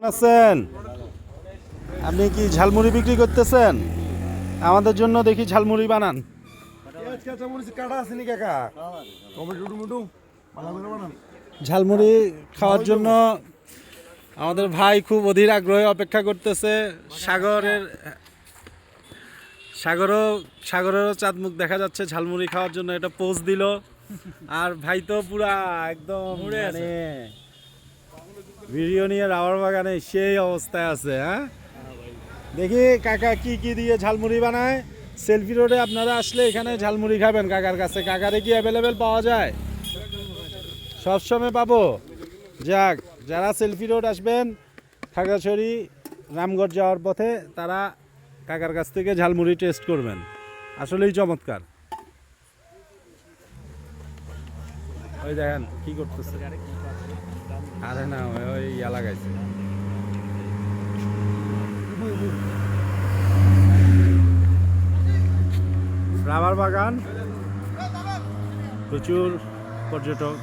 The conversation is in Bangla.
আছেন? আপনি কি ঝালমুড়ি বিক্রি করতেছেন? আমাদের জন্য দেখি ঝালমুড়ি বানান। ঝালমুড়ি খাওয়ার জন্য আমাদের ভাই খুব অধীর আগ্রহে অপেক্ষা করতেছে। সাগরেরও চাঁদ মুখ দেখা যাচ্ছে ঝালমুড়ি খাওয়ার জন্য। এটা পোজ দিল আর ভাই তো পুরা একদম মানে ভিডিও নিয়ে রাবার বাগানে সেই অবস্থায় আছে। হ্যাঁ, দেখি কাকা কি কি দিয়ে ঝালমুড়ি বানায়। সেলফি রোডে আপনারা আসলে এখানে ঝালমুড়ি খাবেন কাকার কাছে। কাকারে কি অ্যাভেলেবেল পাওয়া যায়? সবসময় পাবো। যাক, যারা সেলফি রোড আসবেন খাগড়াছড়ি রামগড় যাওয়ার পথে, তারা কাকার কাছ থেকে ঝালমুড়ি টেস্ট করবেন। আসলেই চমৎকার। ওই দেখেন কি করতেছে। আরে না, ওই ইয়া লাগাইছে। রাবার বাগান, প্রচুর পর্যটক।